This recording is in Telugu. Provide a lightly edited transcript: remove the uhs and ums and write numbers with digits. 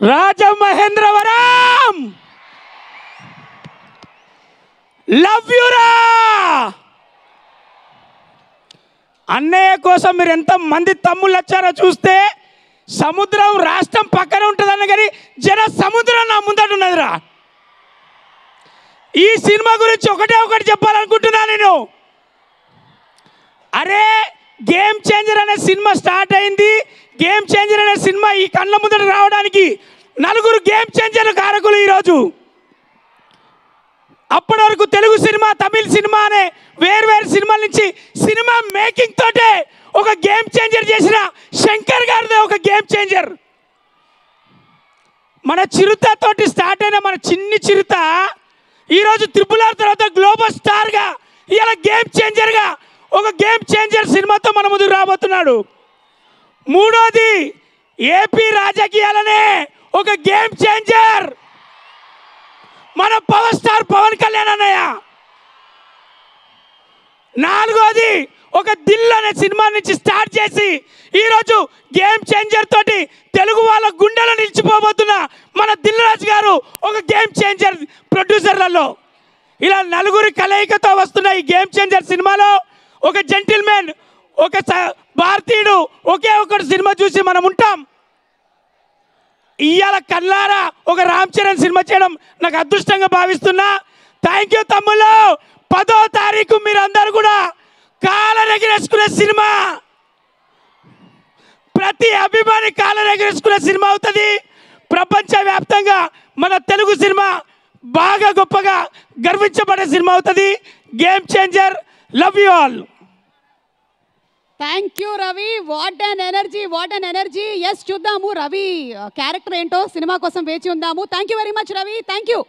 రాజమహేంద్రవరం లవ్ యూరా అన్నయ్య కోసం మీరు ఎంత మంది తమ్ముళ్ళు వచ్చారో చూస్తే సముద్రం రాష్ట్రం పక్కన ఉంటుందన్న కానీ జన సముద్రం నా ముందట ఉన్నదిరా. ఈ సినిమా గురించి ఒకటి చెప్పాలనుకుంటున్నా నేను. అరే గేమ్ చేంజర్ అనే సినిమా స్టార్ట్ అయింది. గేమ్ చేంజర్ అనే సినిమా ఈ కళ్ళ ముందట రావడానికి నలుగురు గేమ్ చేంజర్లు కారకులు ఈరోజు. అప్పటి వరకు తెలుగు సినిమా, తమిళ సినిమా అనే వేరు సినిమాల నుంచి సినిమా మేకింగ్ తోటే ఒక గేమ్ చేంజర్ చేసిన శంకర్ గారిదే ఒక గేమ్ చేంజర్. మన చిరుత తోటి స్టార్ట్ అయిన మన చిన్ని చిరుత ఈరోజు త్రిపుల్ ఆర్ తర్వాత గ్లోబల్ స్టార్గా ఇలా గేమ్ చేంజర్గా ఒక గేమ్ చేంజర్ సినిమాతో మన ముందుకు రాబోతున్నాడు. మూడోది ఏపీ రాజకీయాలనే ఒక గేమ్ చేంజర్ మన పవర్ స్టార్ పవన్ కళ్యాణ్ అన్నయ్య. నాలుగోది ఒక దిల్ అనే సినిమా నుంచి స్టార్ట్ చేసి ఈరోజు గేమ్ చేంజర్ తోటి తెలుగు వాళ్ళ గుండెలో నిలిచిపోబోతున్న మన దిల్ రాజు గారు ఒక గేమ్ చేంజర్ ప్రొడ్యూసర్లలో. ఇలా నలుగురి కలయికతో వస్తున్న ఈ గేమ్ చేంజర్ సినిమాలో ఒక జెంటిల్మెన్, ఒక భారతీయుడు ఒకే ఒకటి సినిమా చూసి మనం ఉంటాం. ఇవాళ కల్లారా ఒక రామ్ చరణ్ సినిమా చేయడం నాకు అదృష్టంగా భావిస్తున్నా. థ్యాంక్ యూ తమ్ముళ్ళు. 10వ తారీఖు మీరు అందరూ కూడా కాలరెగరేసుకునే సినిమా, ప్రతి అభిమాని కాలరెగరేసుకునే సినిమా అవుతుంది. ప్రపంచవ్యాప్తంగా మన తెలుగు సినిమా బాగా గొప్పగా గర్వించబడే సినిమా అవుతుంది. Game changer. Love you all. Thank you Ravi. What an energy, what an energy. Yes చూద్దాము రవి క్యారెక్టర్ ఏంటో, సినిమా కోసం వేచి ఉందాము. Thank you very much Ravi. Thank you.